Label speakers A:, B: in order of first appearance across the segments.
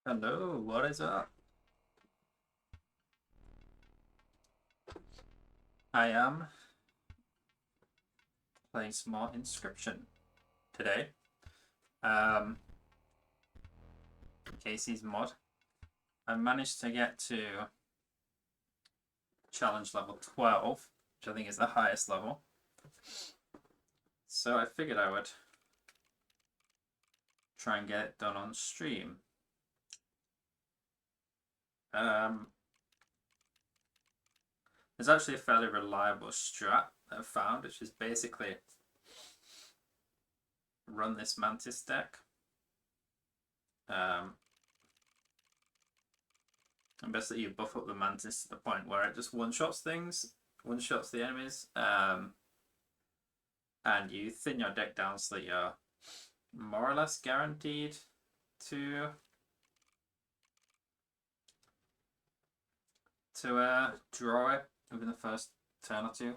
A: Hello, what is up? I am playing some more Inscryption today. Um, Kaycee's mod. I managed to get to challenge level 12, which I think is the highest level. So I figured I would try and get it done on stream. There's actually a fairly reliable strat that I've found, which is basically run this Mantis deck. And basically you buff up the Mantis to the point where it just one-shots things, one-shots the enemies, and you thin your deck down so that you're more or less guaranteed to draw it within the first turn or two.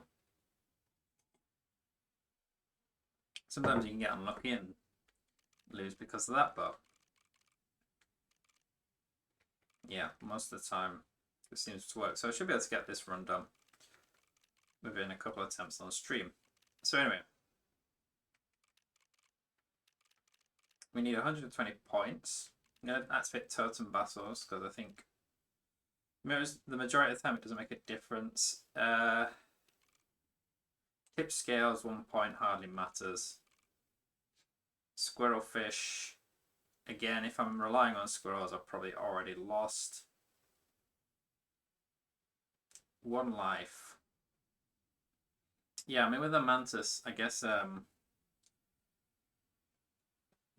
A: Sometimes you can get unlucky and lose because of that, but yeah, most of the time it seems to work. So I should be able to get this run done within a couple of attempts on stream. So anyway, we need 120 points. I'm going to activate Totem Battles because I think the majority of the time it doesn't make a difference. Tip scales 1 point hardly matters. Squirrelfish, again, if I'm relying on squirrels, I've probably already lost. 1 life. Yeah, I mean with the Mantis, I guess the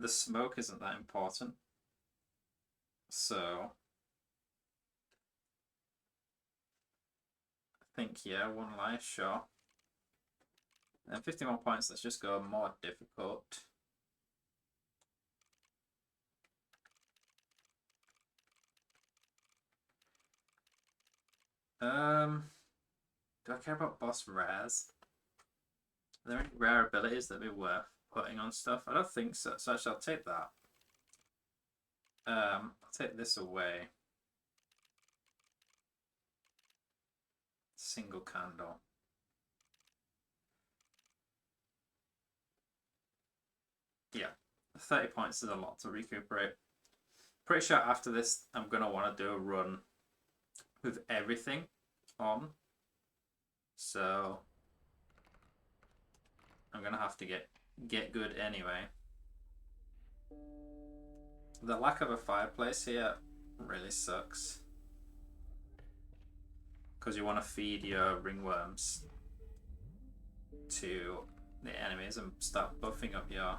A: smoke isn't that important. So I think, yeah, 1 life, sure. And 51 points, let's just go more difficult. Do I care about boss rares? Are there any rare abilities that would be worth putting on stuff? I don't think so, so actually I'll take that. I'll take this away. Single candle. Yeah, 30 points is a lot to recuperate. Pretty sure after this I'm going to want to do a run with everything on. So I'm going to have to get good anyway. The lack of a fireplace here really sucks. Because you want to feed your ringworms to the enemies and start buffing up your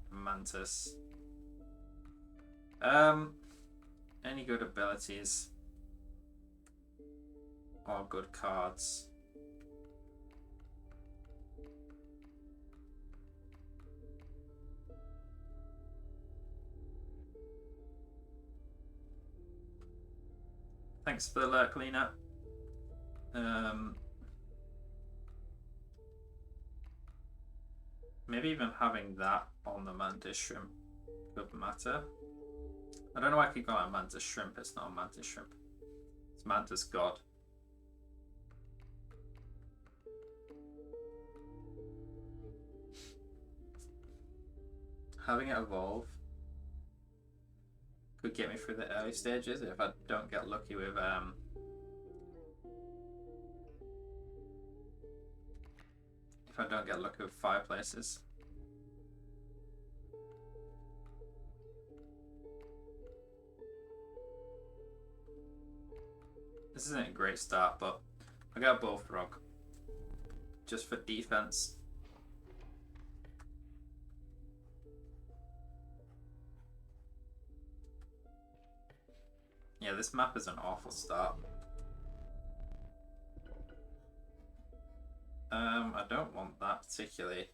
A: Mantis. Any good abilities or good cards? Thanks for the lurk, Lena. Maybe even having that on the Mantis Shrimp could matter. I don't know why I keep calling it Mantis Shrimp. It's not a Mantis Shrimp. It's Mantis God. Having it evolve could get me through the early stages if I don't get lucky with fireplaces. This isn't a great start, but I got Bullfrog just for defense. Yeah, this map is an awful start. I don't want that particularly.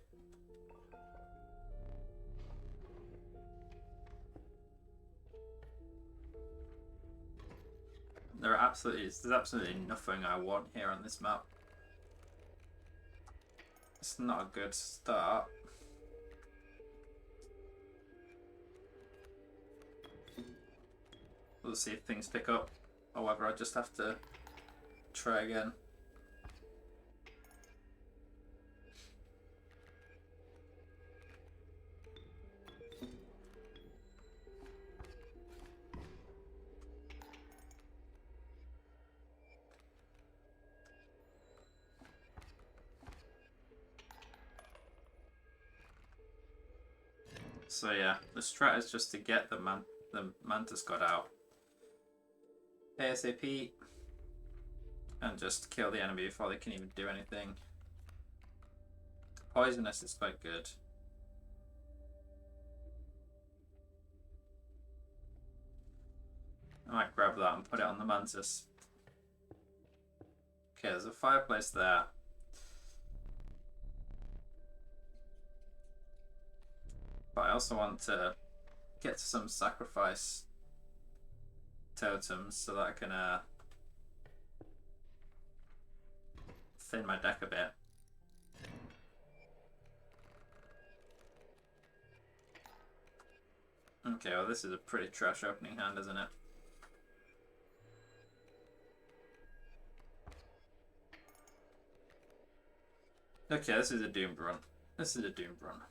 A: There's absolutely nothing I want here on this map. It's not a good start. We'll see if things pick up, or whether I just have to try again. So yeah, the strat is just to get the Mantis God out ASAP and just kill the enemy before they can even do anything. Poisonous is quite good. I might grab that and put it on the Mantis. Okay, there's a fireplace there. But I also want to get to some sacrifice totems so that I can thin my deck a bit. Okay, well this is a pretty trash opening hand, isn't it? Okay, this is a Doom Run. This is a Doom Run.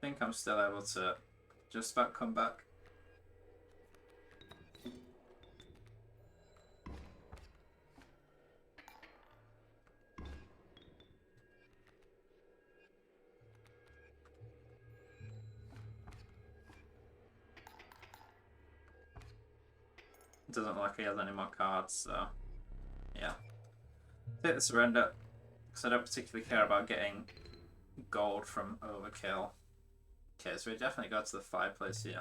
A: I think I'm still able to just about come back. It doesn't look like he has any more cards, so yeah. Take the surrender, because I don't particularly care about getting gold from overkill. Okay, so we definitely got to the fireplace here.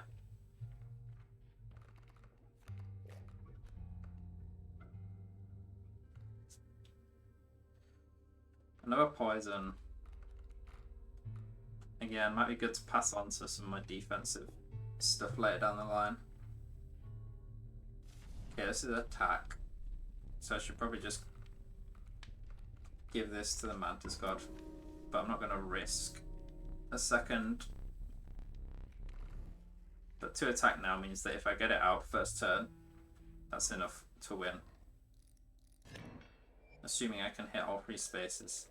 A: Another poison. Again, might be good to pass on to some of my defensive stuff later down the line. Okay, this is attack. So I should probably just give this to the Mantis God. But I'm not going to risk a second. But 2 attack now means that if I get it out first turn, that's enough to win. Assuming I can hit all 3 spaces.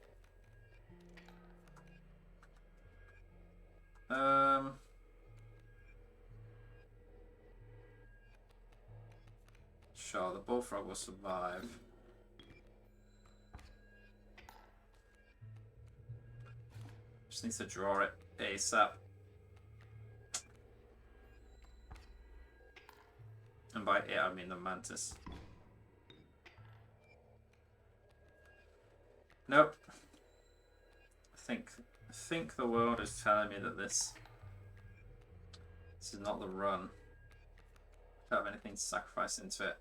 A: Sure, the bullfrog will survive. Just need to draw it ASAP. And by it, I mean the Mantis. Nope. I think the world is telling me that this is not the run. I don't have anything to sacrifice into it.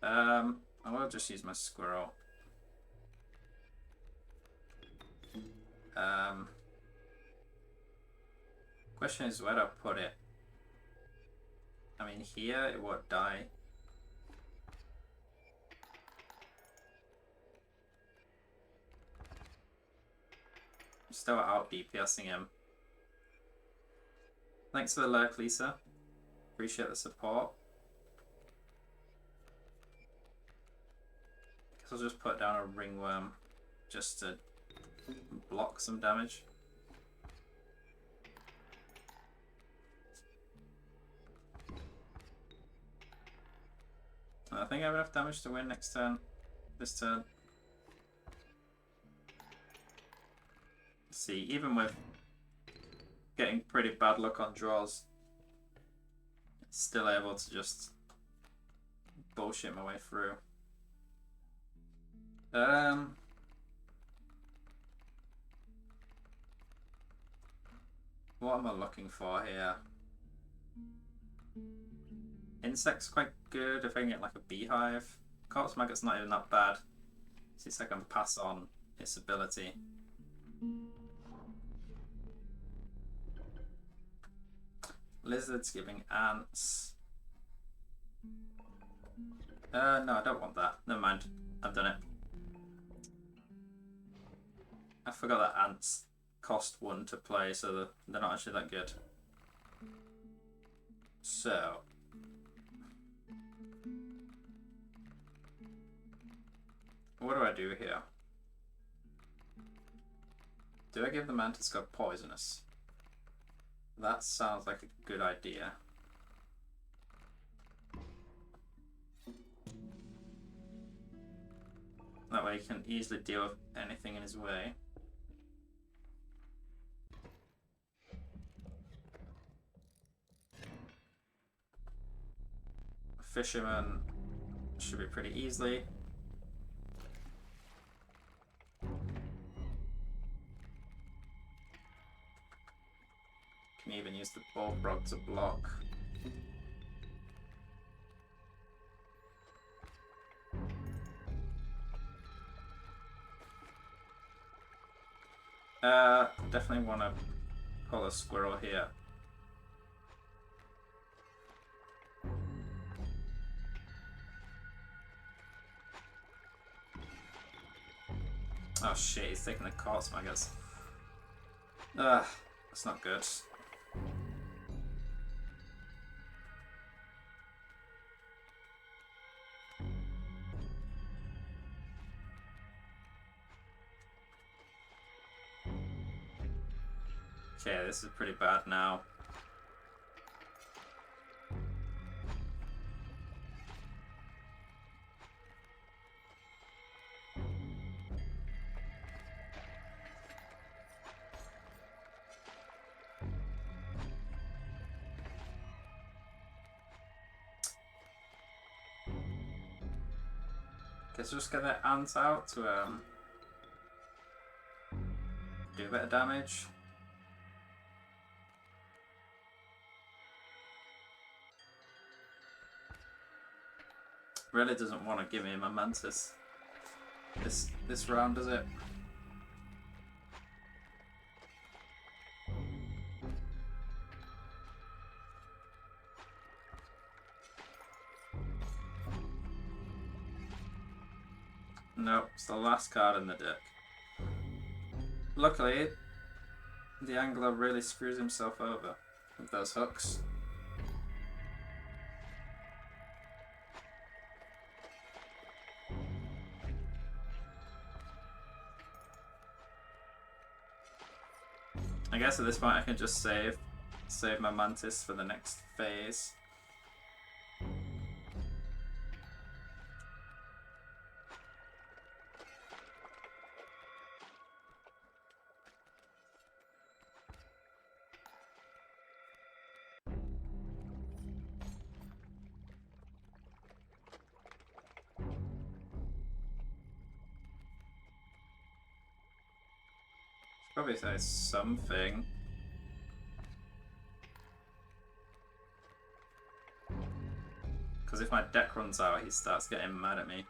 A: I will just use my squirrel. Question is where do I put it? I mean, here it won't die. I'm still out DPSing him. Thanks for the lurk, Lisa. Appreciate the support. Guess I'll just put down a ringworm just to block some damage. I think I have enough damage to win next turn. This turn. See, even with getting pretty bad luck on draws, it's still able to just bullshit my way through. What am I looking for here? Insect's quite good if I can get like a beehive. Corpse Maggot's not even that bad, since I can pass on its ability. Lizards giving ants. No, I don't want that. Never mind. I've done it. I forgot that ants cost 1 to play, so they're not actually that good. So. What do I do here? Do I give the Mantis God poisonous? That sounds like a good idea. That way he can easily deal with anything in his way. Fisherman should be pretty easily. Can even use the bullfrog to block. Definitely want to pull a squirrel here. Oh shit, he's taking the corpse maggots. That's not good. Okay, this is pretty bad now. Guess we'll just get the ants out to do a bit of damage. Really doesn't want to give me my mantis this round, does it? Nope, it's the last card in the deck. Luckily, the angler really screws himself over with those hooks. I guess at this point I can just save my mantis for the next phase. Probably say something. Because if my deck runs out, he starts getting mad at me.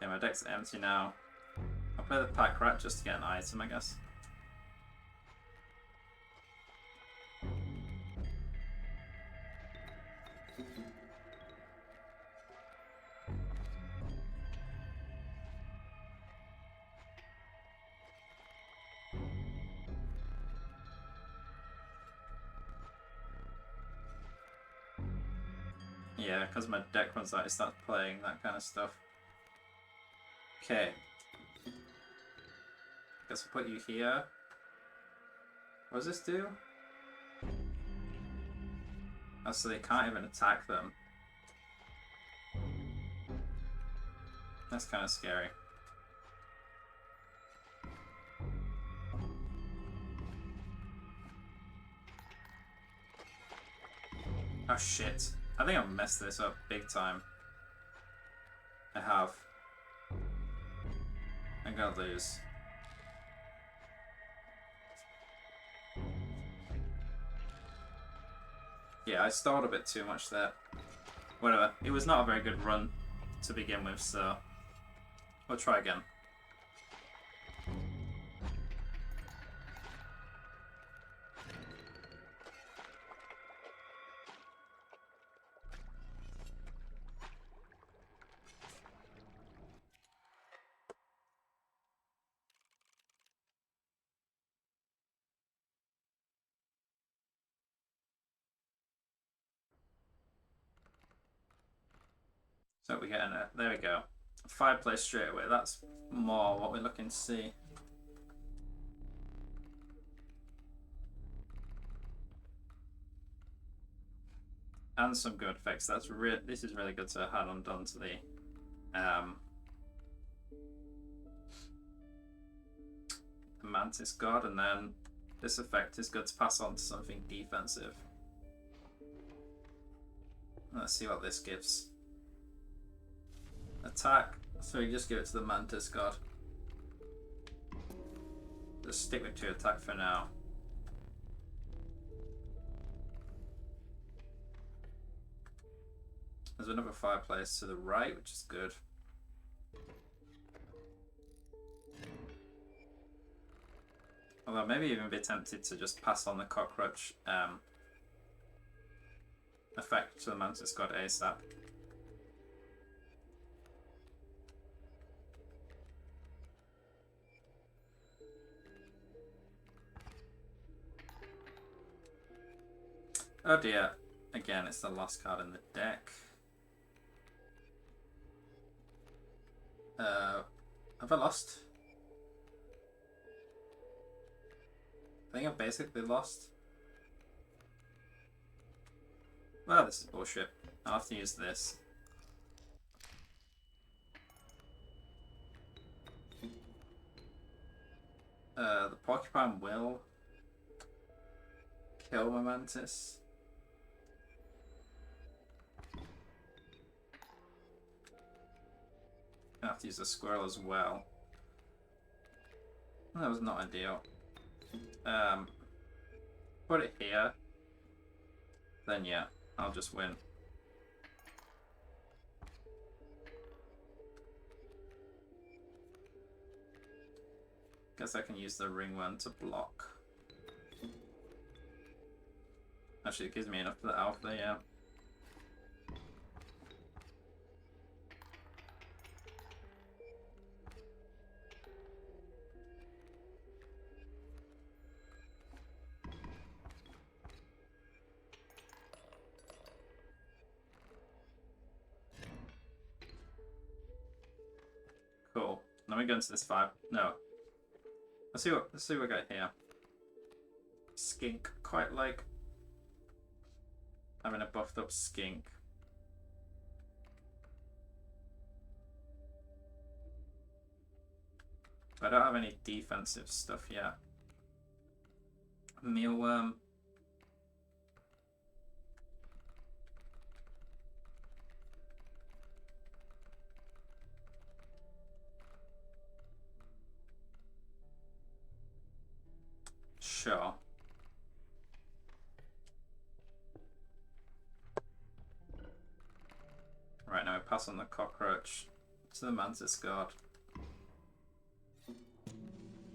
A: Okay, my deck's empty now. I'll play the pack rat just to get an item, I guess. Yeah, because my deck runs out, it starts playing that kind of stuff. Okay. Guess we'll put you here. What does this do? Oh, so they can't even attack them. That's kind of scary. Oh shit. I think I've messed this up big time. I have. I'm gonna lose. Yeah, I stalled a bit too much there. Whatever. It was not a very good run to begin with, so we'll try again. So we're getting it. There we go. Fireplace straight away. That's more what we're looking to see. And some good effects. That's this is really good to add on done to the Mantis God, and then this effect is good to pass on to something defensive. Let's see what this gives. Attack, so you just give it to the Mantis God. Just stick with 2 attack for now. There's another fireplace to the right, which is good. Although maybe even be tempted to just pass on the cockroach effect to the Mantis God ASAP. Oh dear. Again, it's the last card in the deck. Have I lost? I think I've basically lost. Well, this is bullshit. I'll have to use this. The porcupine will kill my Mantis. I have to use the squirrel as well. That was not ideal. Put it here. Then yeah, I'll just win. Guess I can use the ringworm to block. Actually, it gives me enough for the alpha, yeah. Cool. Let me go into this 5. No. Let's see what we got here. Skink. Quite like having a buffed up skink. I don't have any defensive stuff yet. Mealworm. Sure. Right, now I pass on the cockroach to the Mantis God.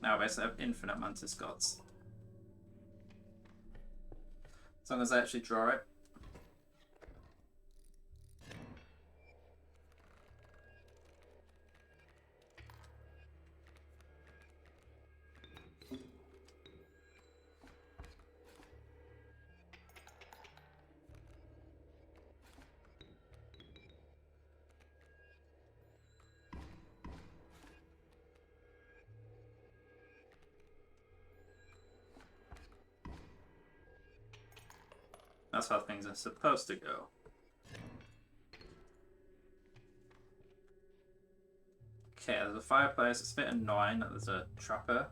A: Now I basically have infinite Mantis Gods. As long as I actually draw it. That's how things are supposed to go. Okay, there's a fireplace. It's a bit annoying that there's a trapper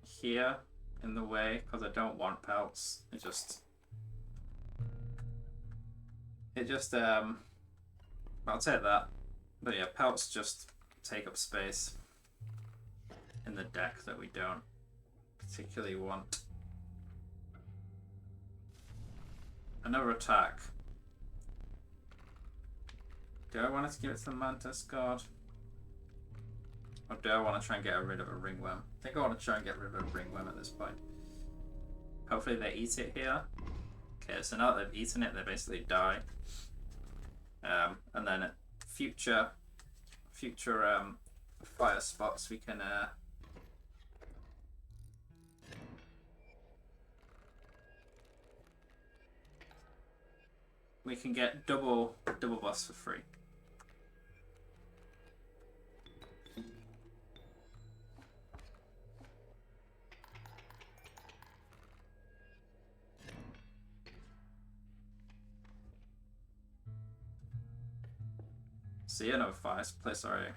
A: here in the way because I don't want pelts. It just It just I'll take that. But yeah, pelts just take up space in the deck that we don't particularly want. Another attack. Do I want to give it to the Mantis God? Or do I want to try and get rid of a ringworm? I think I want to try and get rid of a ringworm at this point. Hopefully they eat it here. Okay, so now that they've eaten it, they basically die. And then at future fire spots, we can get double buffs for free. So yeah, no fire place already.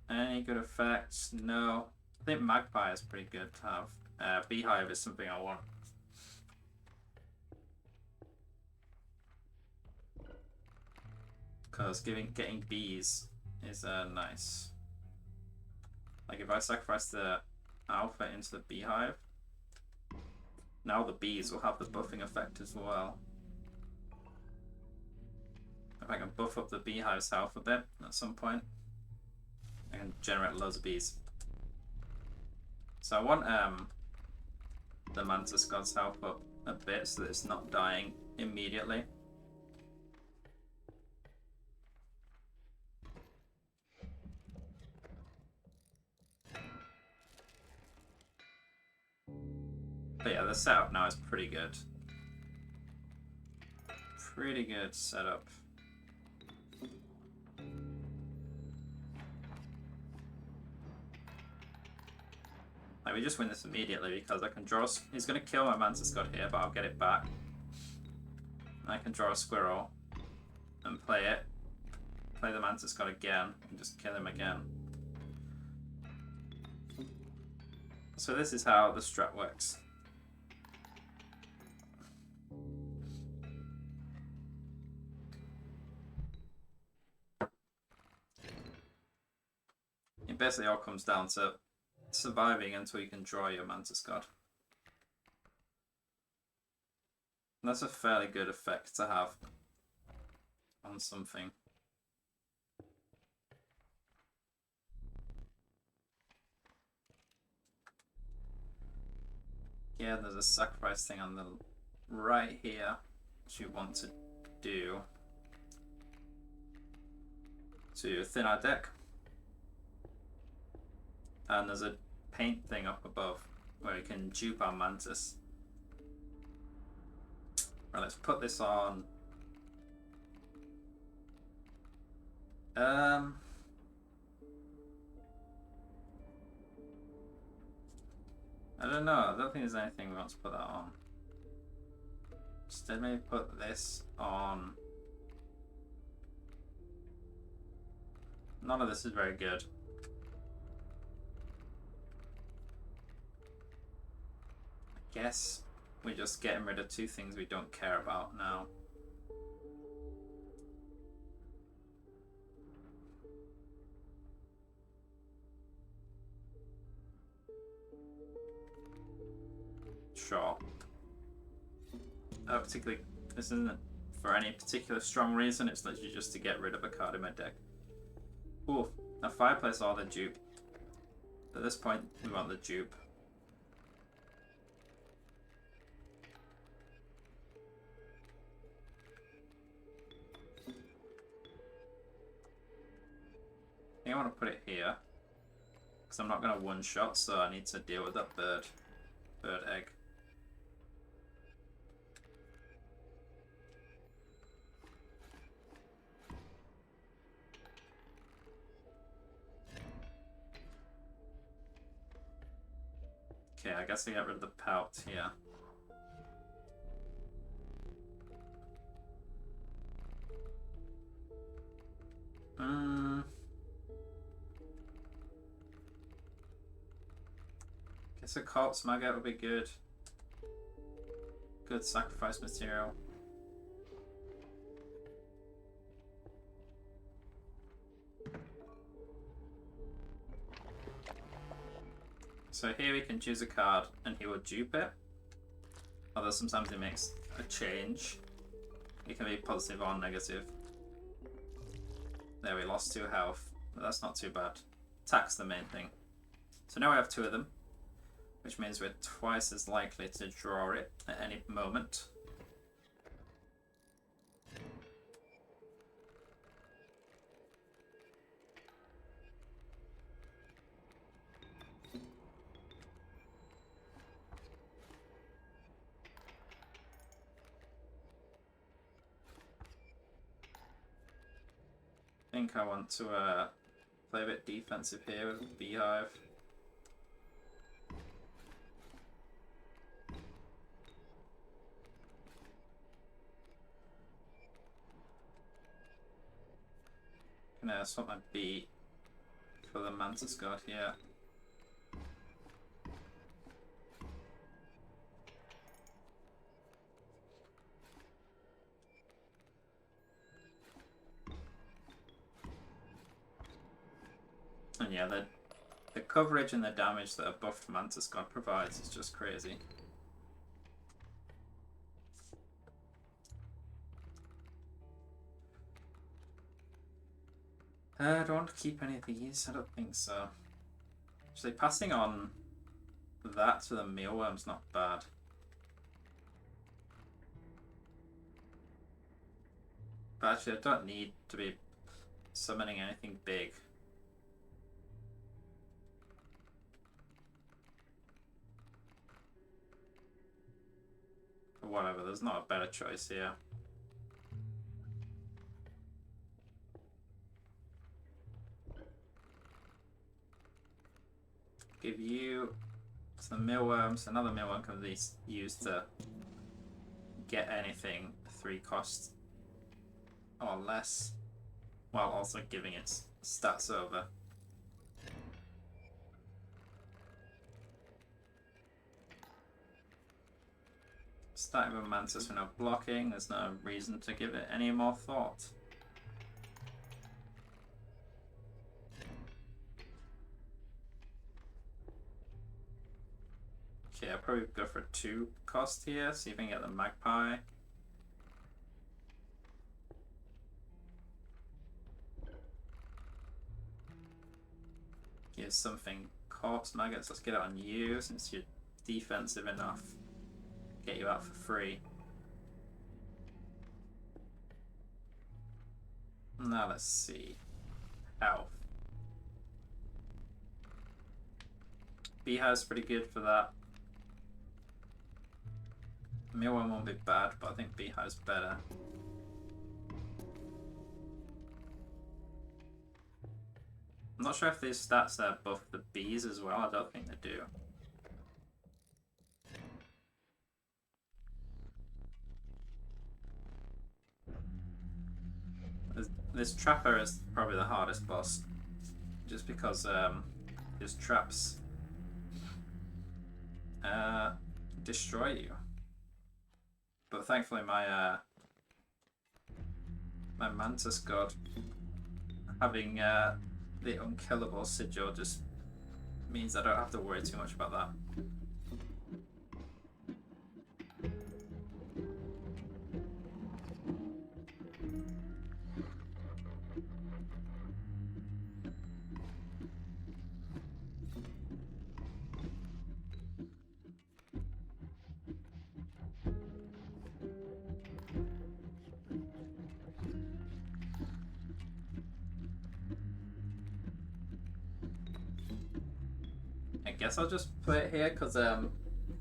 A: Any good effects? No. I think Magpie is pretty good to have. Beehive is something I want. Because getting bees is nice. Like if I sacrifice the alpha into the beehive, now the bees will have the buffing effect as well. If I can buff up the beehive's health a bit at some point, I can generate loads of bees. So I want the Mantis God's health up a bit so that it's not dying immediately. But yeah, the setup now is pretty good. Pretty good setup. Like, we just win this immediately because I can draw. He's going to kill my Mantis God here, but I'll get it back. And I can draw a squirrel and play it. Play the Mantis God again and just kill him again. So this is how the strat works. It basically all comes down to surviving until you can draw your Mantis God. And that's a fairly good effect to have on something. Yeah, there's a sacrifice thing on the right here, which you want to do to thin our deck. And there's a paint thing up above where we can dupe our Mantis. Right, let's put this on. I don't know. I don't think there's anything we want to put that on. Instead, maybe put this on. None of this is very good. I guess we're just getting rid of two things we don't care about now. Sure. Particularly, this isn't for any particular strong reason, it's literally just to get rid of a card in my deck. Ooh, a fireplace or the dupe. At this point, we want the dupe. I think I want to put it here, because I'm not going to one-shot, so I need to deal with that bird egg. Okay, I guess I get rid of the pelt here. Guess a Corpse Maggot would be good. Good sacrifice material. So here we can choose a card and he will dupe it. Although sometimes he makes a change. It can be positive or negative. There, we lost 2 health. But that's not too bad. Attack's the main thing. So now we have 2 of them. Which means we're twice as likely to draw it at any moment. I think I want to play a bit defensive here with Beehive. Gonna swap my bee for the Mantis God here. And yeah, the coverage and the damage that a buffed Mantis God provides is just crazy. Do I want to keep any of these? I don't think so. Actually, passing on that to the mealworm's not bad. But actually, I don't need to be summoning anything big. Or whatever, there's not a better choice here. Give you some mealworms. Another mealworm can be used to get anything 3 cost or less, while also giving its stats over. Starting with Mantis with no blocking, there's no reason to give it any more thought. Okay, I'll probably go for 2 cost here, see if I can get the Magpie. Give something Corpse Maggots, let's get it on you since you're defensive enough. Get you out for free. Now let's see. Health. Beehive's pretty good for that. Mealworm won't be bad, but I think Beehive's better. I'm not sure if these stats there buff the bees as well. I don't think they do. This Trapper is probably the hardest boss, just because his traps destroy you. But thankfully my my Mantis God having the unkillable sigil just means I don't have to worry too much about that. I guess I'll just play it here because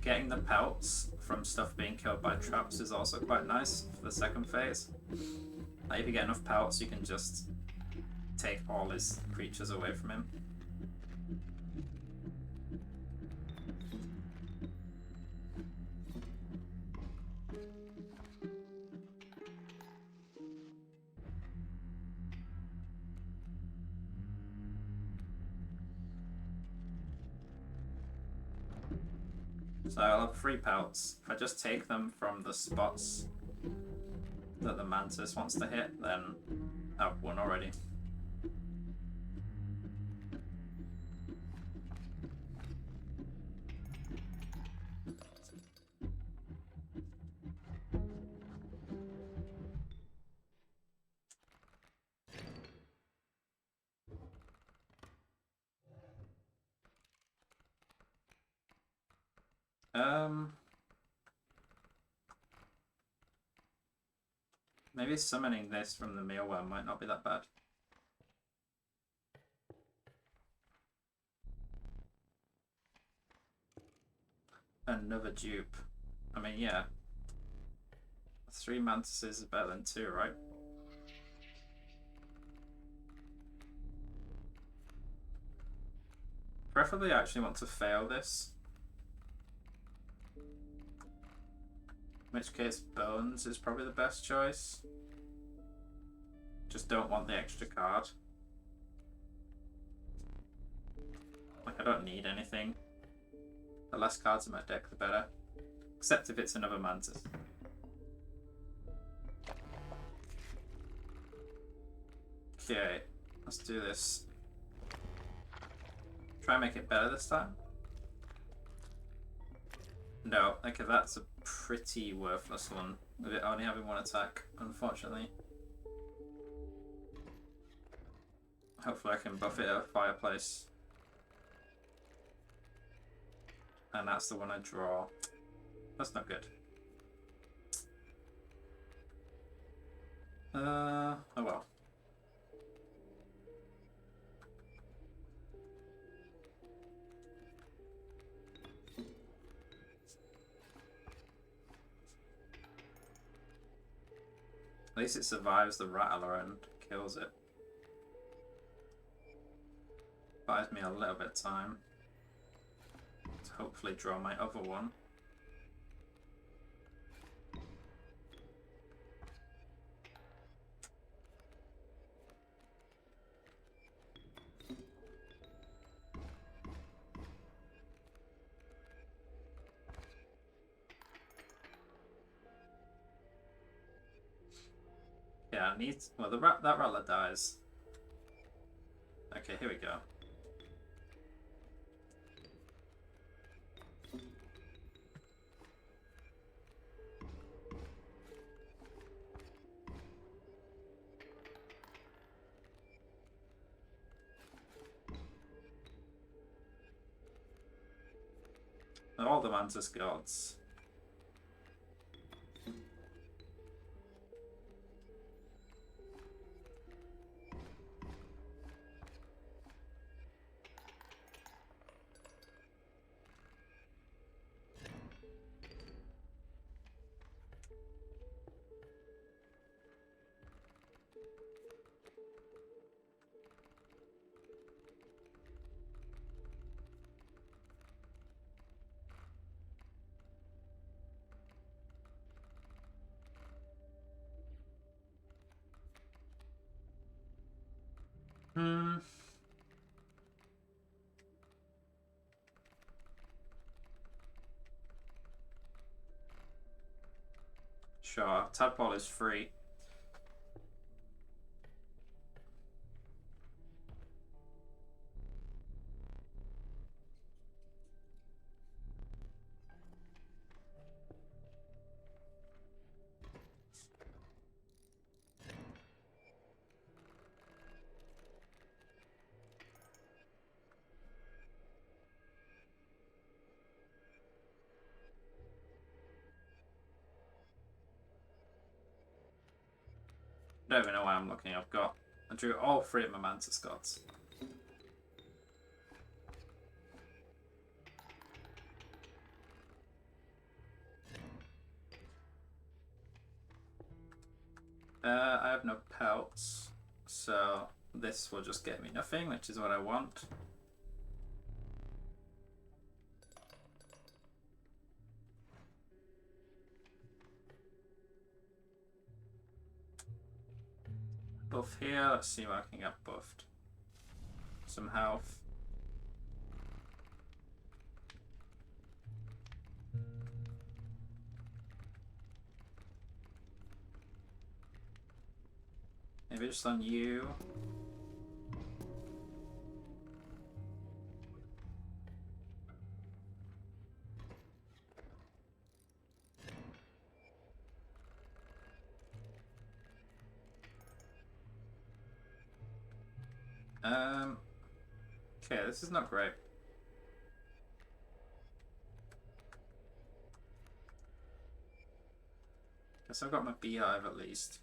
A: getting the pelts from stuff being killed by traps is also quite nice for the second phase. Like if you get enough pelts, you can just take all his creatures away from him. So I'll have 3 pelts. If I just take them from the spots that the Mantis wants to hit, then I've won already. Maybe summoning this from the mealworm might not be that bad. Another dupe. I mean, yeah. 3 mantises is better than 2, right? Preferably I actually want to fail this. In which case Bones is probably the best choice. Just don't want the extra card. Like, I don't need anything. The less cards in my deck, the better. Except if it's another Mantis. Okay, let's do this. Try and make it better this time. No, okay, that's a pretty worthless one, with it only having 1 attack, unfortunately. Hopefully I can buff it at a fireplace. And that's the one I draw. That's not good. Oh well. At least it survives the Rattler and kills it. Buys me a little bit of time to hopefully draw my other one. Yeah, it needs. Well, that Rattler dies. Okay, here we go. All the Mantis gods. Sure, Tadpole is free. I don't even know why I'm looking. I drew all 3 of my Mantis gods. I have no pelts, so this will just get me nothing, which is what I want. Buff here, let's see what I can get buffed. Some health. Maybe just on you. Okay, this is not great. Guess I've got my beehive at least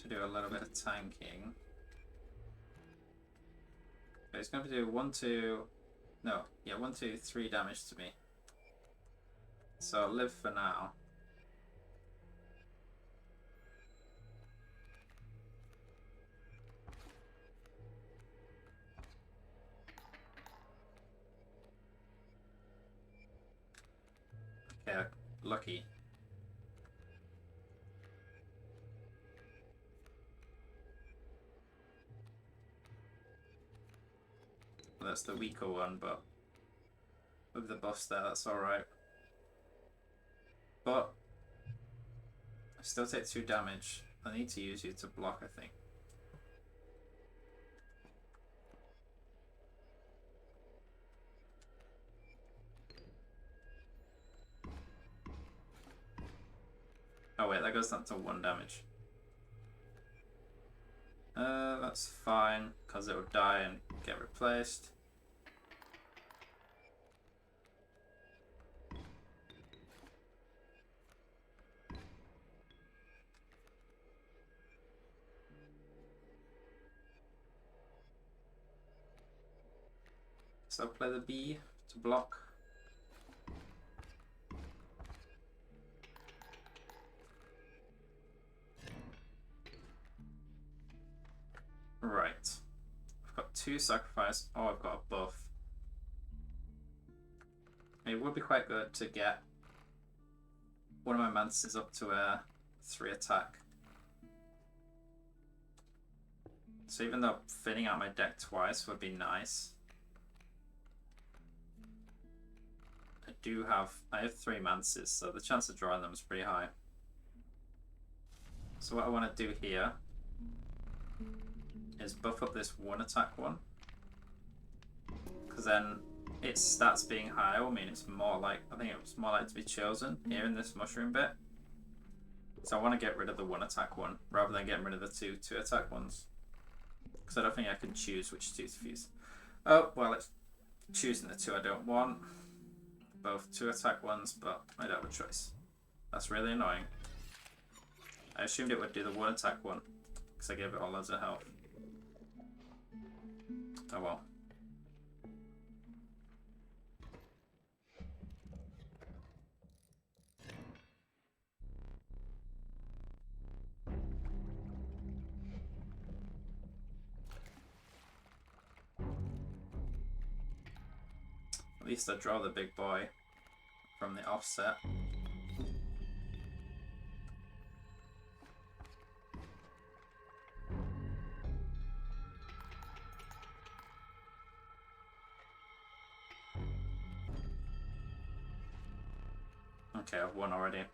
A: to do a little bit of tanking. But it's going to do 1, 2, no, yeah, 1, 2, 3 damage to me. So I'll live for now. Okay, lucky. That's the weaker one, but with the buffs there, that's alright. But I still take 2 damage. I need to use you to block, I think. Oh wait, that goes down to 1 damage. That's fine, because it will die and get replaced. So play the bee to block. Right. I've got 2 sacrifice. Oh, I've got a buff. It would be quite good to get one of my mantises up to a 3 attack. So even though filling out my deck twice would be nice, I have 3 mantises, so the chance of drawing them is pretty high. So what I want to do here is buff up this 1 attack one, because then its stats being higher will mean it's more like, I think it's more likely to be chosen here in this mushroom bit. So I want to get rid of the 1 attack one rather than getting rid of the 2 attack ones, because I don't think I can choose which 2 to fuse. Oh, well, it's choosing the 2 I don't want. Both 2 attack ones, but I don't have a choice. That's really annoying. I assumed it would do the 1 attack one, because I gave it all loads of health. Oh well. At least I draw the big boy from the offset. Okay, I've won already.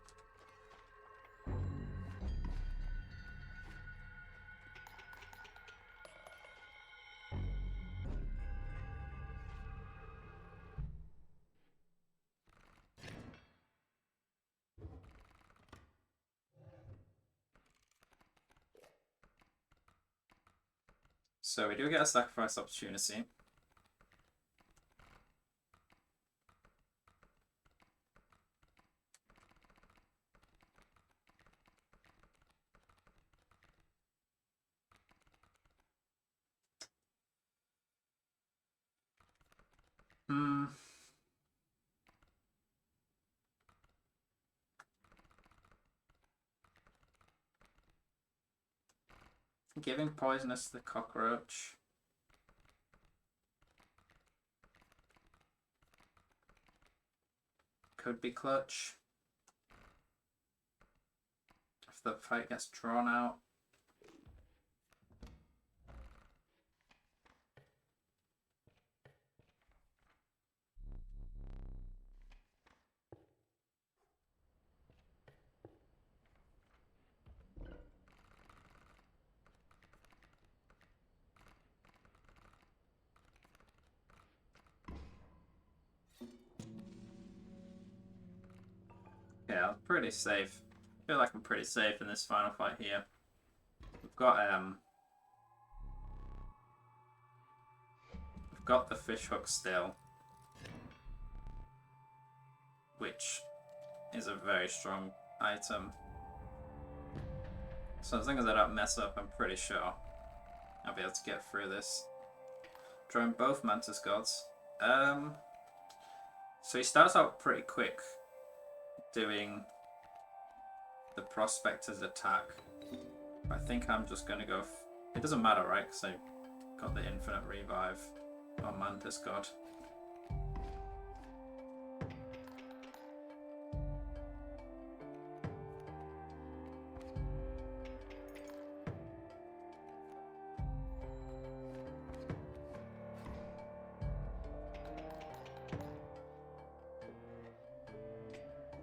A: So we do get a sacrifice opportunity. Giving poisonous to the cockroach. Could be clutch. If the fight gets drawn out. Yeah, I'm pretty safe. I feel like I'm pretty safe in this final fight here. We've got the fish hook still, which is a very strong item. So as long as I don't mess up, I'm pretty sure I'll be able to get through this. Drawing both Mantis Gods. So he starts out pretty quick doing the Prospector's attack. I think I'm just going to go... It doesn't matter, right? Because I got the Infinite Revive on Mantis God.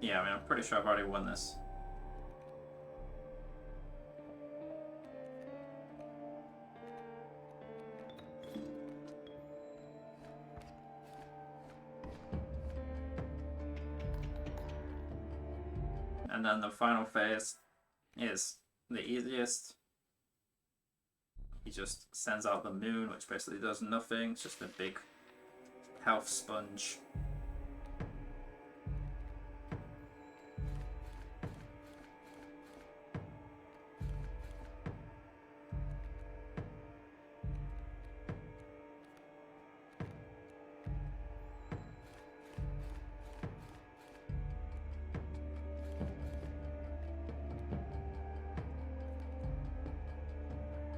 A: Yeah, I mean, I'm pretty sure I've already won this. And then the final phase is the easiest. He just sends out the moon, which basically does nothing. It's just a big health sponge.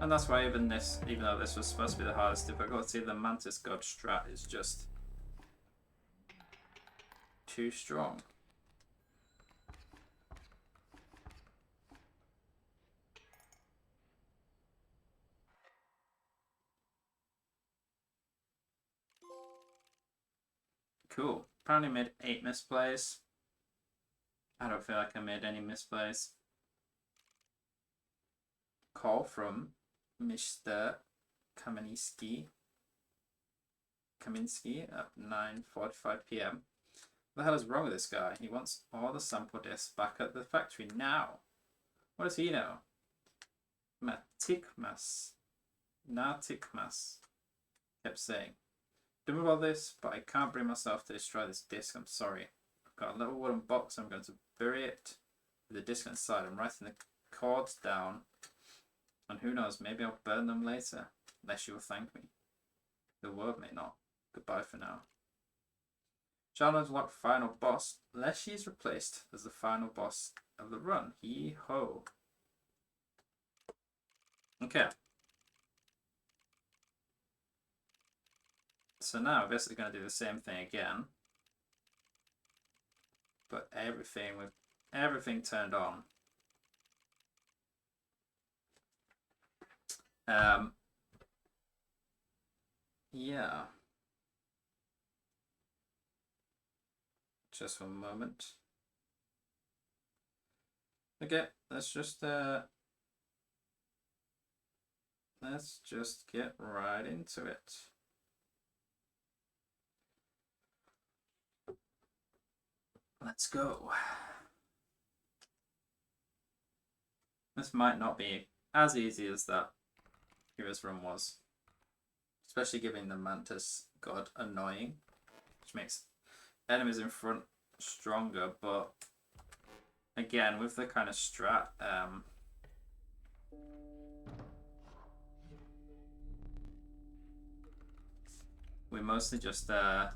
A: And that's why even though this was supposed to be the hardest difficulty, the Mantis God strat is just too strong. Cool. Apparently made 8 misplays. I don't feel like I made any misplays. Call from Mr. Kaminsky at 9:45 p.m. What the hell is wrong with this guy? He wants all the sample discs back at the factory now. What does he know? Natikmas kept saying, "Done with all this, but I can't bring myself to destroy this disc. I'm sorry. I've got a little wooden box. I'm going to bury it with the disc inside. I'm writing the chords down. And who knows, maybe I'll burn them later, unless you will thank me. The world may not. Goodbye for now." Challenge locked final boss. Leshy is replaced as the final boss of the run. Hee-ho. Okay. So now we're basically going to do the same thing again. But everything turned on. Yeah. Just one moment. Okay, let's just get right into it. Let's go. This might not be as easy as that Hero's Run was. Especially giving the Mantis God annoying, which makes enemies in front stronger, but again, with the kind of strat, we mostly just care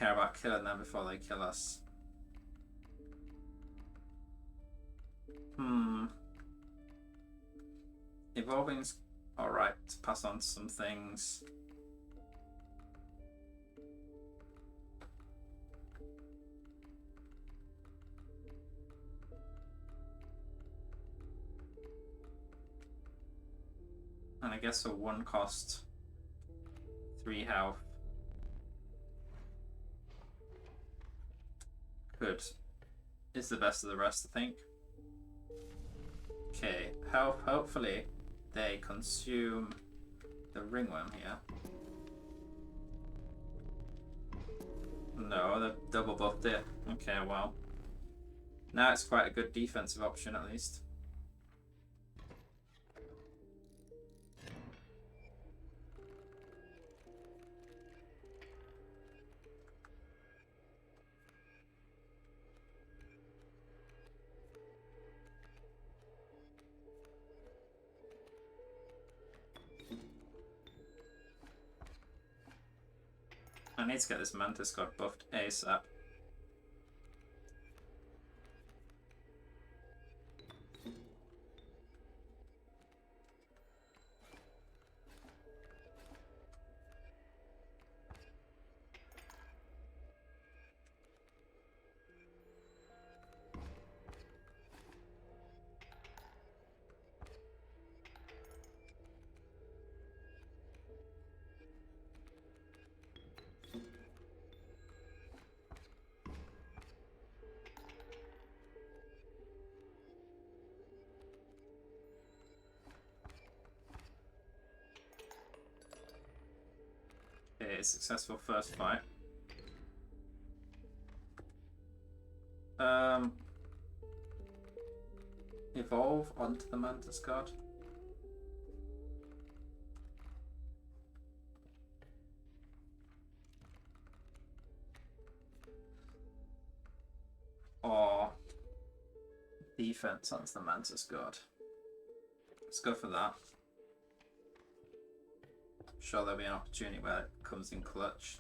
A: about killing them before they kill us. Evolving's alright to pass on some things. And I guess a 1 cost, 3 health is the best of the rest, I think. Okay, hopefully they consume the ringworm here. No, they've double buffed it. Okay, well. Now it's quite a good defensive option at least. I need to get this Mantis God buffed ASAP. Okay, successful first fight. Evolve onto the Mantis God. Or defense onto the Mantis God. Let's go for that. I'm sure there'll be an opportunity where it comes in clutch.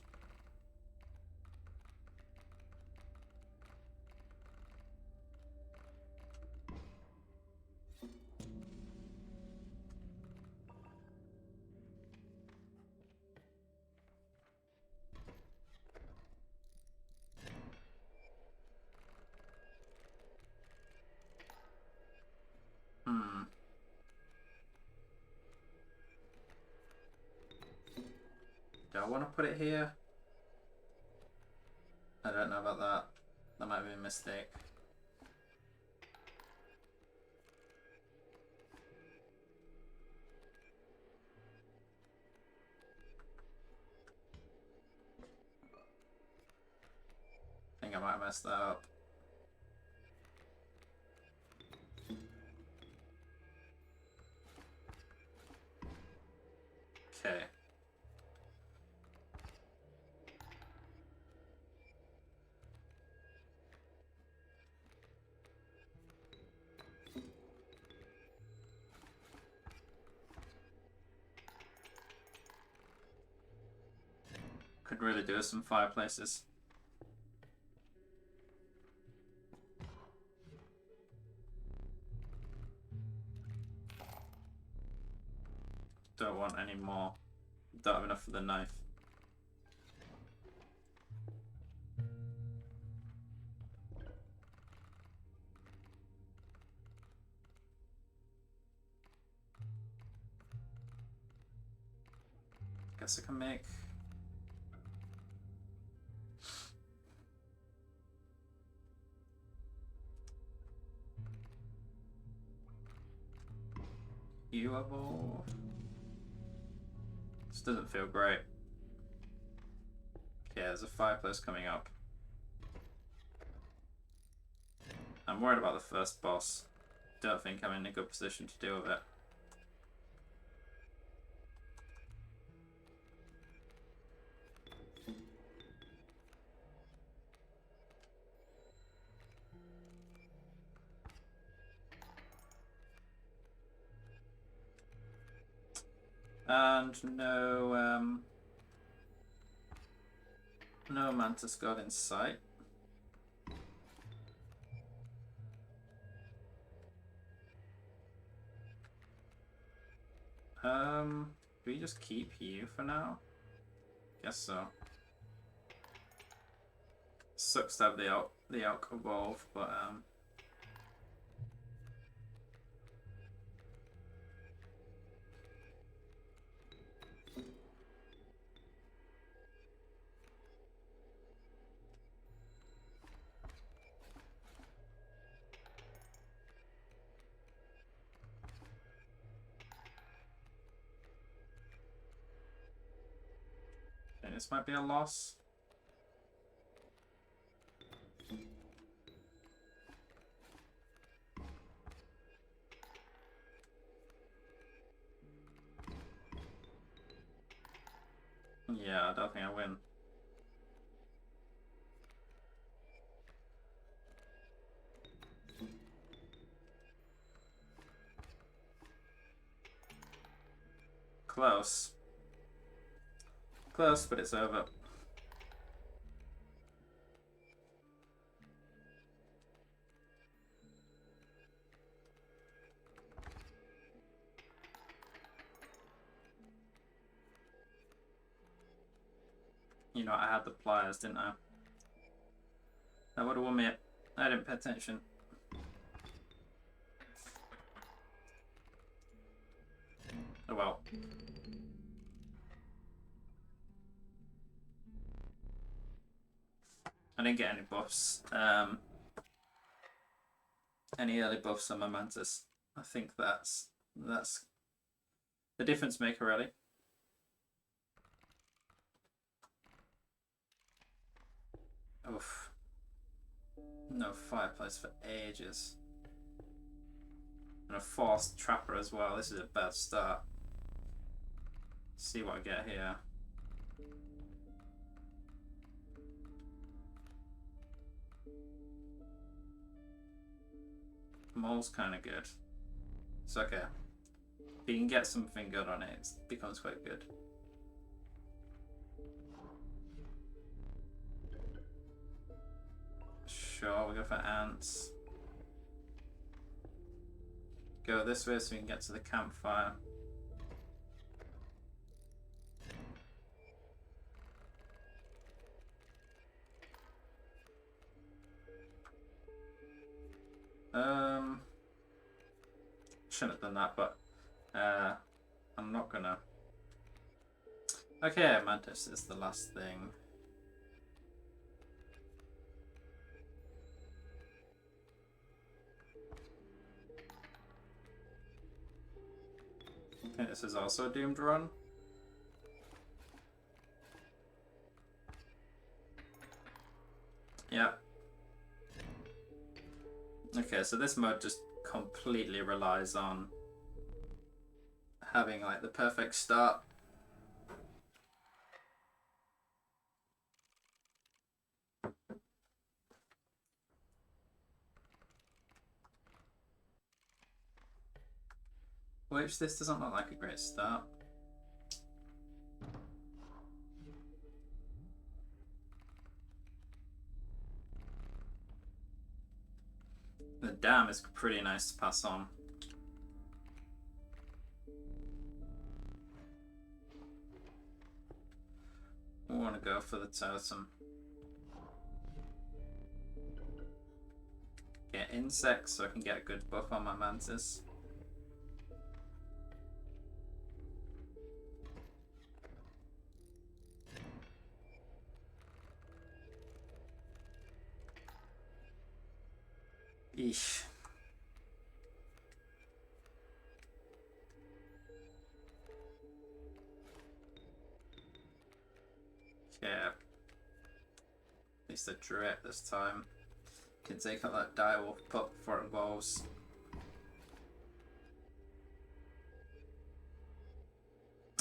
A: Do I want to put it here? I don't know about that. That might be a mistake. I think I might have messed that up. Okay. Could really do with some fireplaces. Don't want any more. Don't have enough for the knife. Guess I can make... You evolve. This doesn't feel great. Okay, there's a fireplace coming up. I'm worried about the first boss. Don't think I'm in a good position to deal with it. And no Mantis God in sight. Do we just keep you for now? Guess so. Sucks to have the elk evolve, but this might be a loss. Yeah, I don't think I win. Close. Close, but it's over. You know, I had the pliers, didn't I? That would have won me it. I didn't pay attention. Oh well. I didn't get any buffs. Any early buffs on my Mantis. I think that's the difference maker, really. Oof. No fireplace for ages. And a forced trapper as well. This is a bad start. Let's see what I get here. Mole's kind of good. It's okay. If you can get something good on it, it becomes quite good. Sure, we'll go for ants. Go this way so we can get to the campfire. Shouldn't have done that, but I'm not gonna. Okay, Mantis is the last thing. Okay, this is also a doomed run. Yeah. Okay, so this mode just completely relies on having like the perfect start. Which this doesn't look like a great start. The dam is pretty nice to pass on. We want to go for the totem. Get insects so I can get a good buff on my Mantis. Eesh. Yeah. At least I drew it this time. Can take out that direwolf pup before it evolves.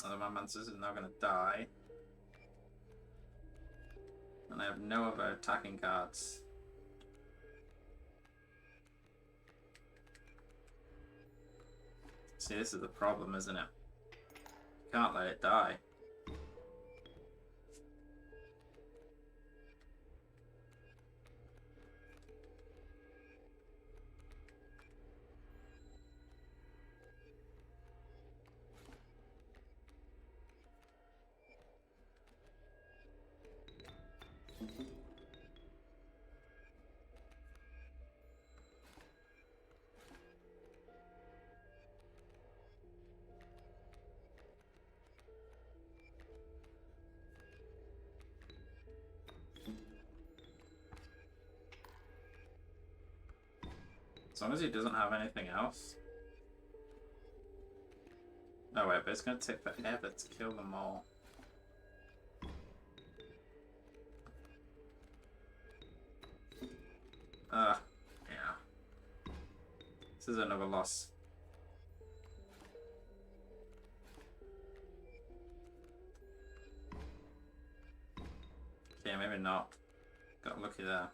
A: Oh, my Mantis is now going to die. And I have no other attacking cards. See, this is the problem, isn't it? Can't let it die. As long as he doesn't have anything else. Oh wait, but it's going to take forever to kill them all. Yeah. This is another loss. Okay, maybe not. Got lucky there.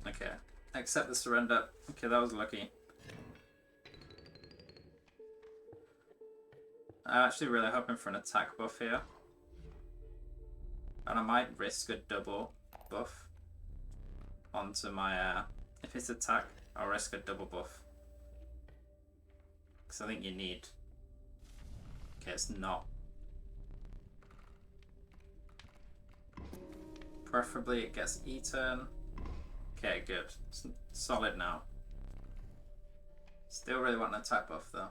A: Okay. Accept the surrender. Okay, that was lucky. I'm actually really hoping for an attack buff here. And I might risk a double buff onto my... if it's attack, I'll risk a double buff. Because I think you need... Okay, it's not. Preferably it gets eaten. Okay, good. It's solid now. Still really want an attack buff though.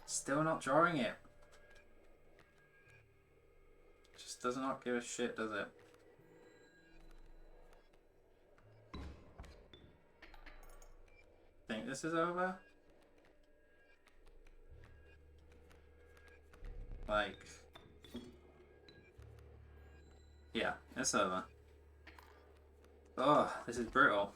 A: Still not drawing it. Just does not give a shit, does it? Think this is over? Like... yeah, it's over. Oh, this is brutal.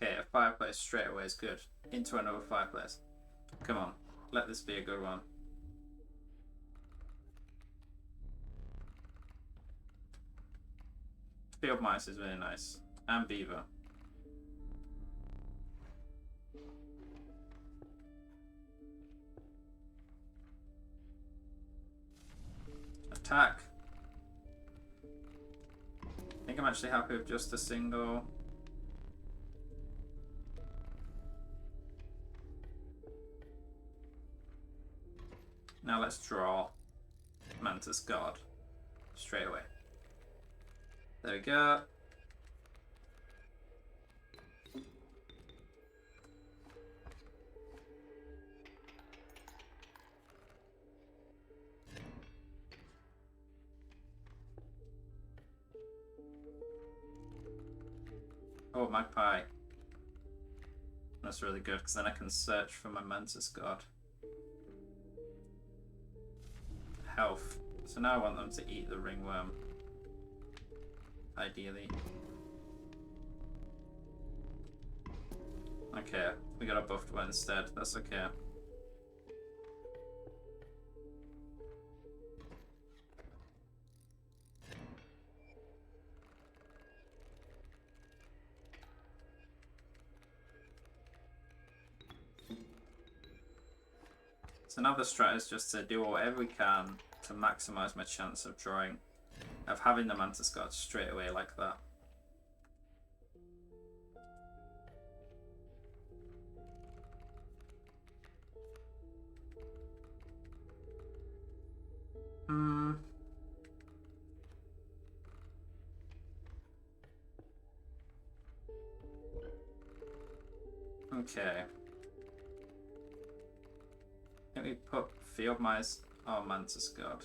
A: Okay, a fireplace straight away is good. Into another fireplace. Come on, let this be a good one. Field mice is really nice. And beaver. Attack. I think I'm actually happy with just a single. Now let's draw Mantis God straight away. There we go. Oh, magpie. That's really good because then I can search for my Mantis God. Health. So now I want them to eat the ringworm. Ideally. Okay, we got a buffed one instead. That's okay. So now the strat is just to do whatever we can to maximize my chance of drawing, of having the Mantis God straight away like that. Okay. Can we put field mice? Oh, Mantis God.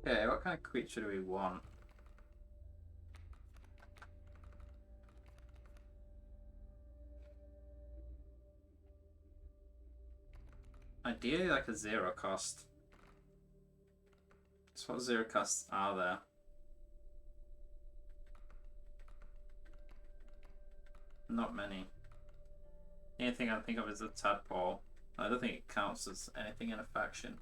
A: Okay, what kind of creature do we want? Ideally like a 0 cost. So what 0 costs are there? Not many. Anything I think of is a tadpole. I don't think it counts as anything in a faction.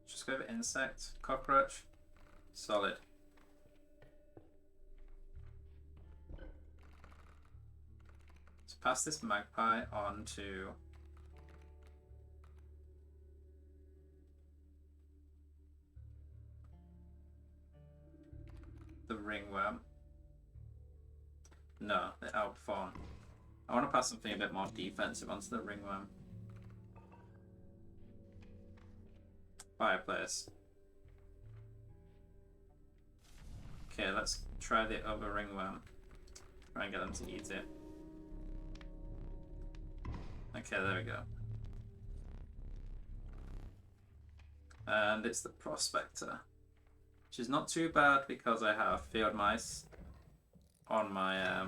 A: Just go with insect, cockroach, solid. Let's pass this magpie on to the ringworm. No, the elk fawn. I want to pass something a bit more defensive onto the ringworm. Fireplace. Okay, let's try the other ringworm. Try and get them to eat it. Okay, there we go. And it's the prospector, which is not too bad because I have field mice on my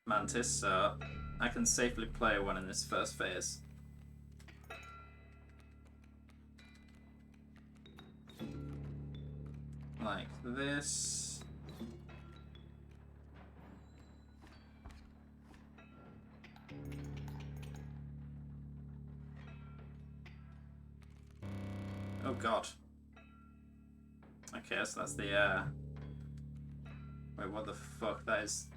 A: mantis, so I can safely play one in this first phase. Like this. Oh god. Okay, so that's the wait, what the fuck? That's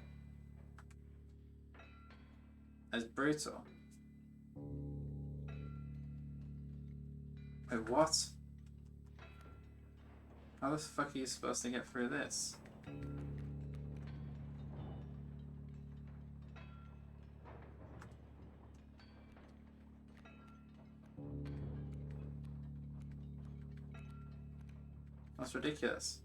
A: brutal. Wait, what? How the fuck are you supposed to get through this? That's ridiculous.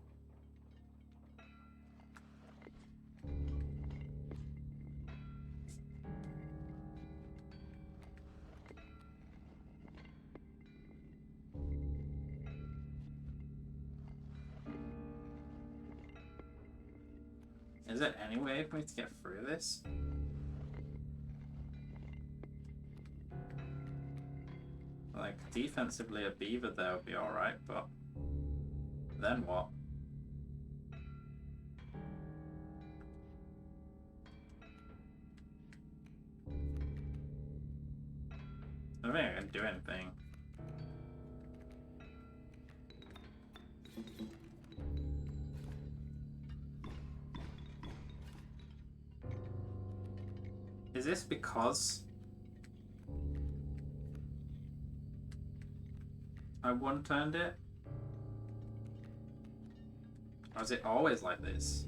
A: Is there any way for me to get through this? Like, defensively a beaver there would be alright, but then what? I don't think I can do anything. Is this because I one-turned it? Or is it always like this?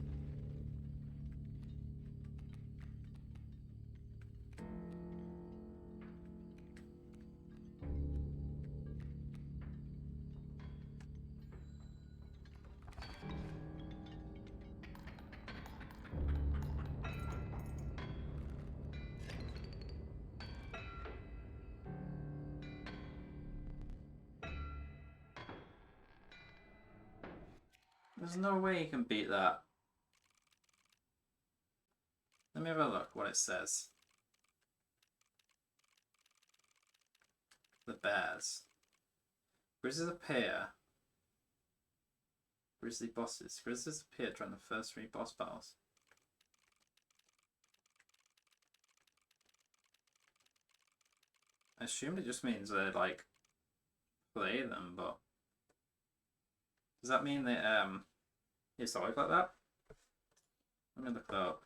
A: There's no way you can beat that. Let me have a look what it says. The bears. Grizzlies appear. Grizzly bosses. Grizzlies appear during the first 3 boss battles. I assumed it just means they like play them, but does that mean that it's always like that? Let me look that up.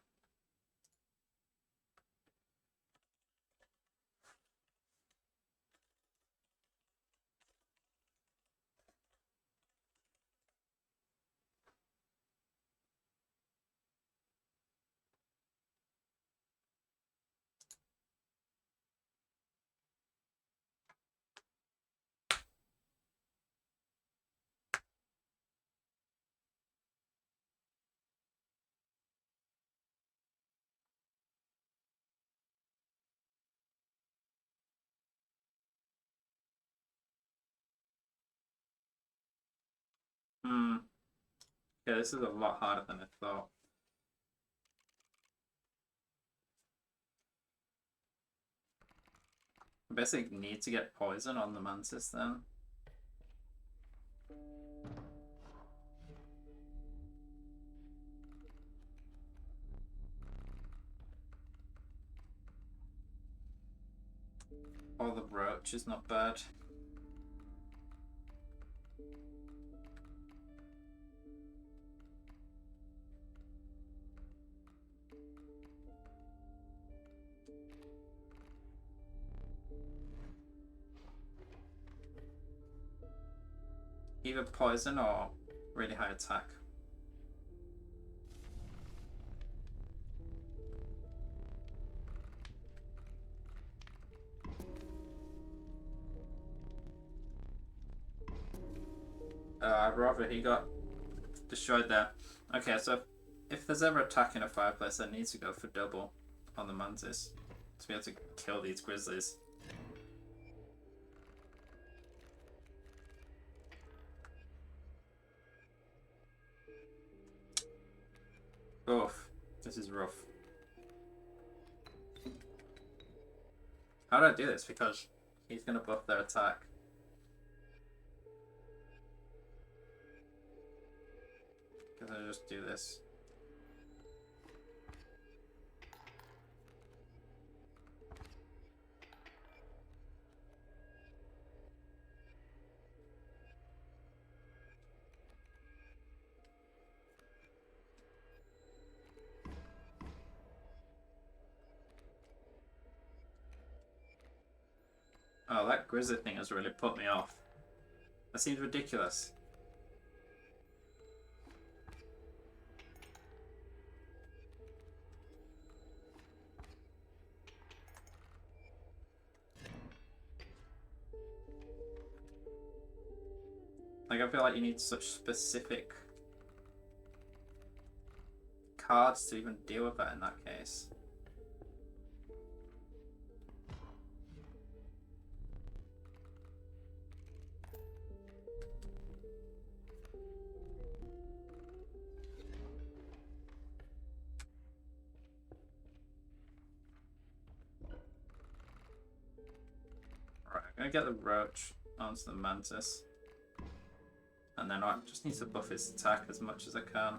A: Yeah, this is a lot harder than I thought. I basically need to get poison on the mantis then. Or the roach is not bad. Either poison or really high attack. I'd rather he got destroyed there. Okay, so if there's ever attack in a fireplace, I need to go for double on the mantis to be able to kill these grizzlies. Oof, this is rough. How do I do this? Because he's going to buff their attack. Because I just do this. Oh, that grizzly thing has really put me off. That seems ridiculous. Like, I feel like you need such specific cards to even deal with that in that case. Alright, I'm gonna get the roach onto the mantis. And then I just need to buff his attack as much as I can.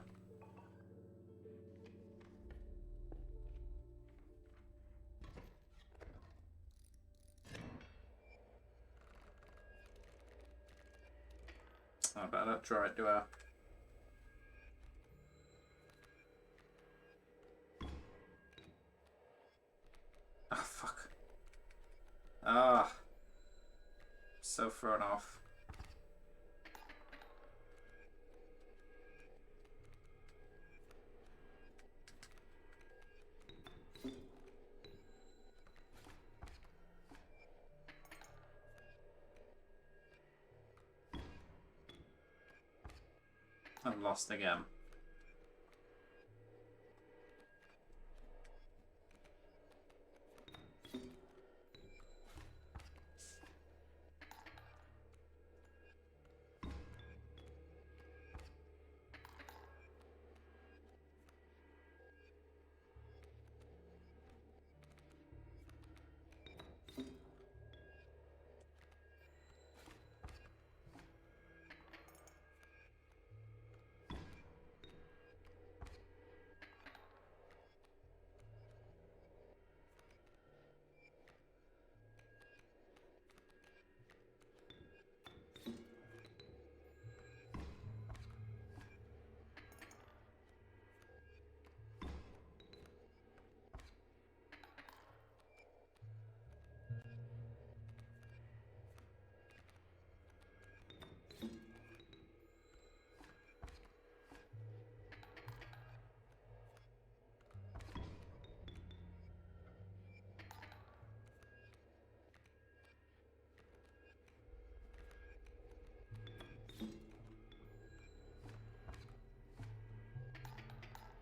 A: Oh, but I don't draw it, do I? Oh, fuck. Ah. So thrown off. I'm lost again.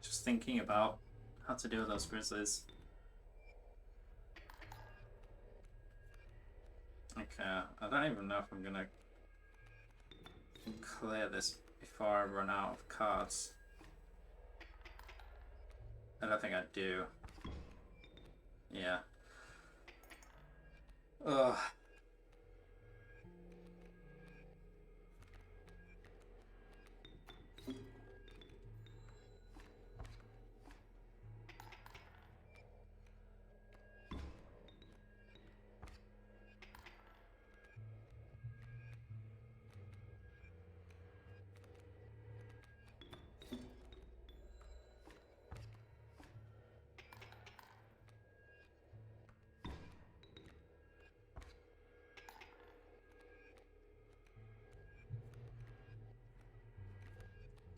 A: Just thinking about how to deal with those grizzlies. Okay, I don't even know if I'm gonna clear this before I run out of cards. I don't think I do. Yeah. Ugh.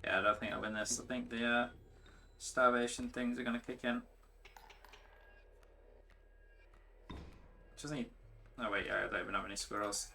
A: Yeah, I don't think I'll win this. I think the starvation things are going to kick in. Just need... Oh wait, yeah, I don't even have any squirrels.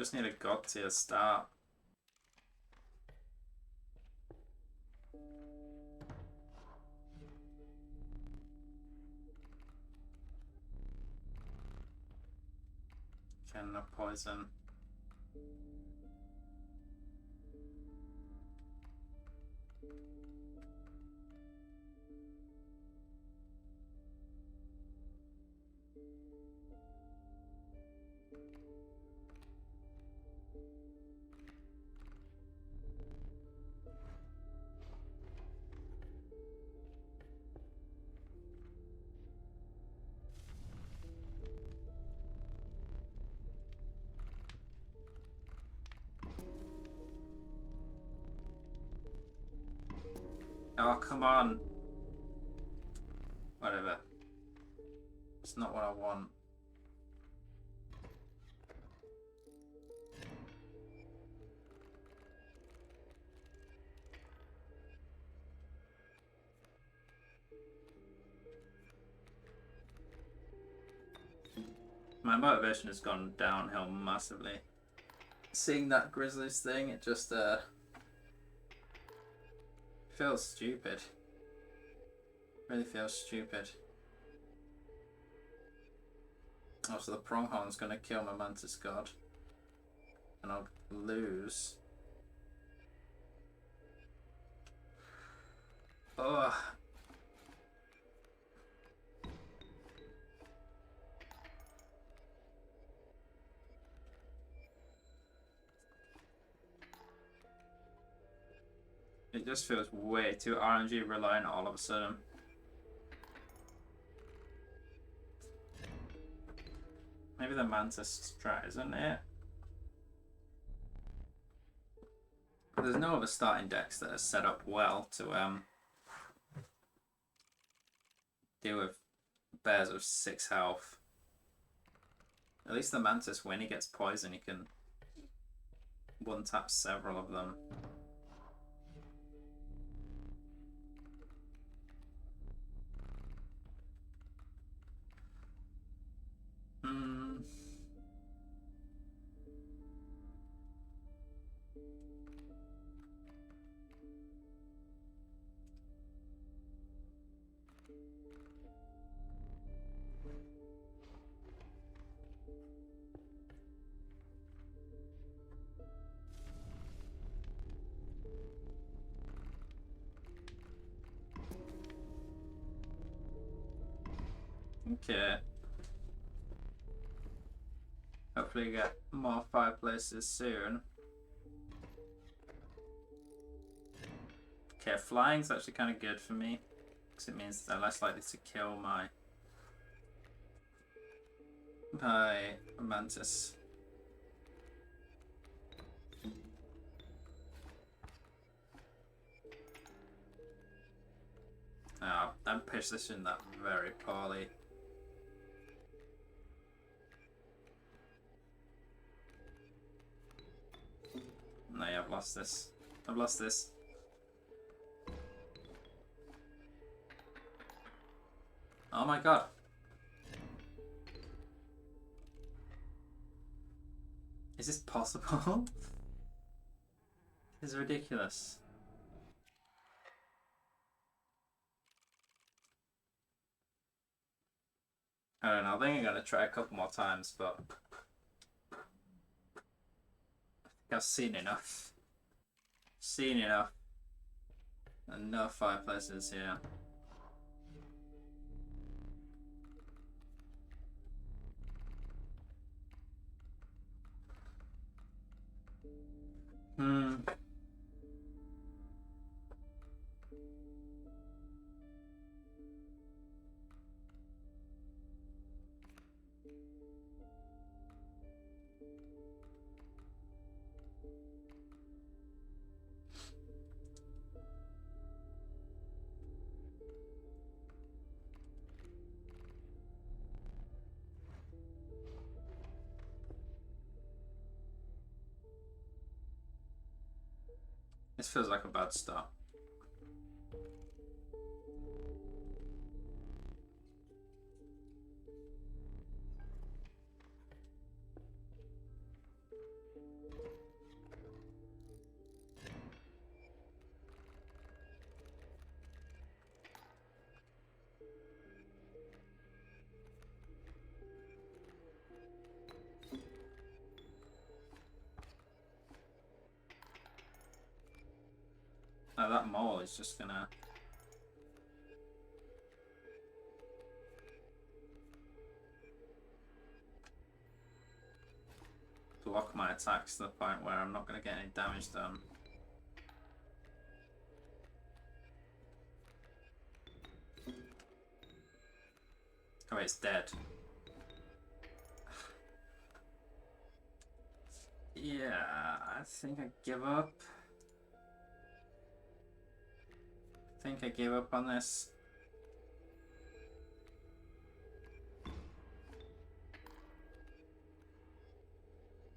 A: Just need a god tier start. Can of poison. Oh, come on. Whatever. It's not what I want. My motivation has gone downhill massively. Seeing that Grizzlies thing, it just feels stupid. Really feels stupid. Oh, so the Pronghorn's gonna kill my Mantis God. And I'll lose. Ugh. It just feels way too RNG reliant all of a sudden. Maybe the Mantis strat isn't it? There's no other starting decks that are set up well to deal with bears with 6 health. At least the Mantis, when he gets poison, he can one-tap several of them. Okay. Hopefully get more fireplaces soon. Okay, flying's actually kind of good for me, because it means they're less likely to kill my Mantis. Oh, I'm positioning that very poorly. No, yeah, I've lost this. I've lost this. Oh my god. Is this possible? This is ridiculous. I don't know, I think I'm gonna try a couple more times, but I think I've seen enough. Seen enough. Enough fireplaces here. This feels like a bad start. that mole is just gonna block my attacks to the point where I'm not gonna get any damage done. Oh, it's dead. Yeah, I think I give up. I think I gave up on this.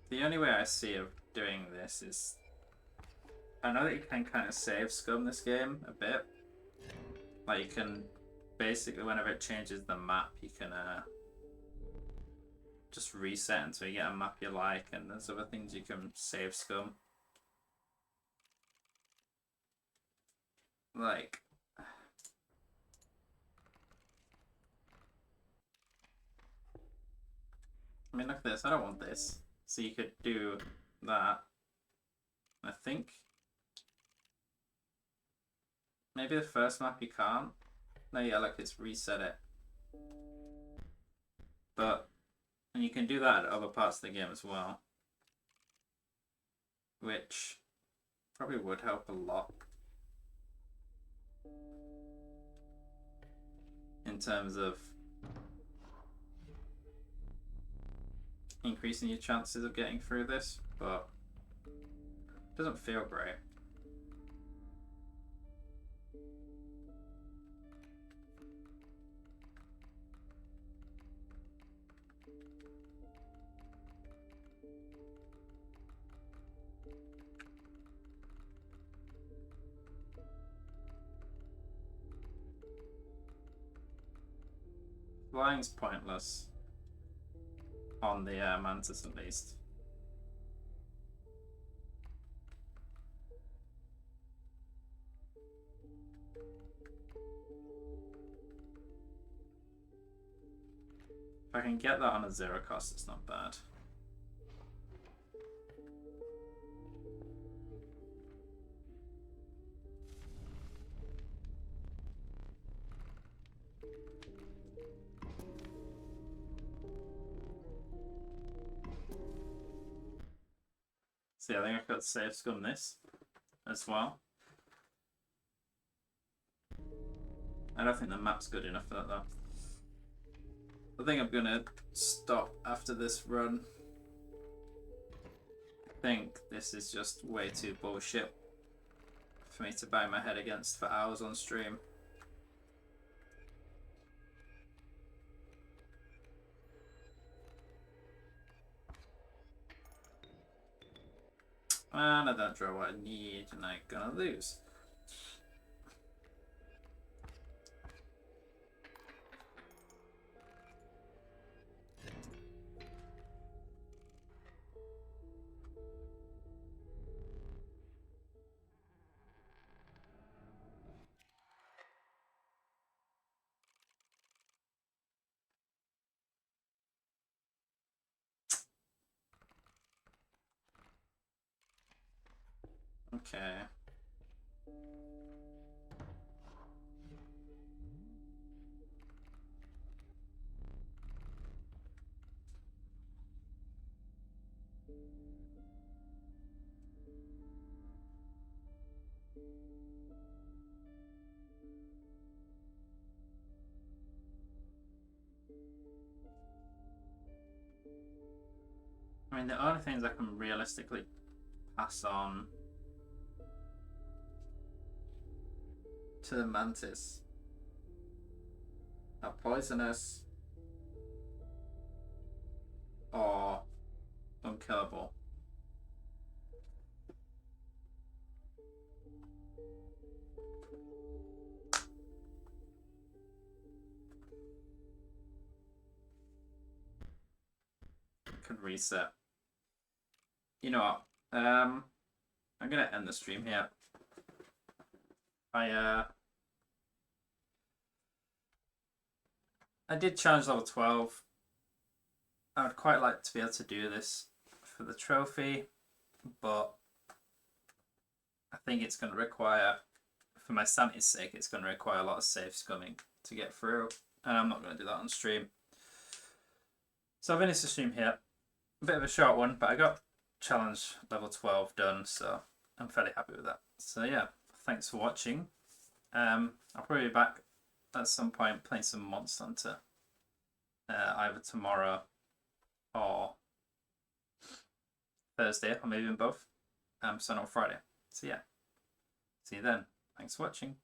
A: The only way I see of doing this is, I know that you can kind of save scum this game a bit. Like you can basically, whenever it changes the map, you can just reset until you get a map you like, and there's other things you can save scum. Like, I mean, look at this. I don't want this. So you could do that. I think maybe the first map you can't. No, yeah, look, it's reset it. But, and you can do that at other parts of the game as well, which probably would help a lot in terms of increasing your chances of getting through this, but it doesn't feel great. Flying's pointless on the mantis at least. If I can get that on a 0 cost, it's not bad. So yeah, I think I could save scum this as well. I don't think the map's good enough for that though. I think I'm gonna stop after this run. I think this is just way too bullshit for me to bang my head against for hours on stream. And I don't draw what I need, and I'm gonna lose. Okay. I mean, the only things I can realistically pass on to the mantis are poisonous or unkillable. Can reset. You know what? I'm gonna end the stream here. I did challenge level 12. I would quite like to be able to do this for the trophy, but I think it's going to require for my sanity's sake, it's going to require a lot of safe scumming to get through, and I'm not going to do that on stream. So I've finished the stream here. A bit of a short one, but I got challenge level 12 done, so I'm fairly happy with that. So yeah, thanks for watching. I'll probably be back at some point playing some Monster Hunter, either tomorrow or Thursday, or maybe even both. So not Friday. So yeah, see you then. Thanks for watching.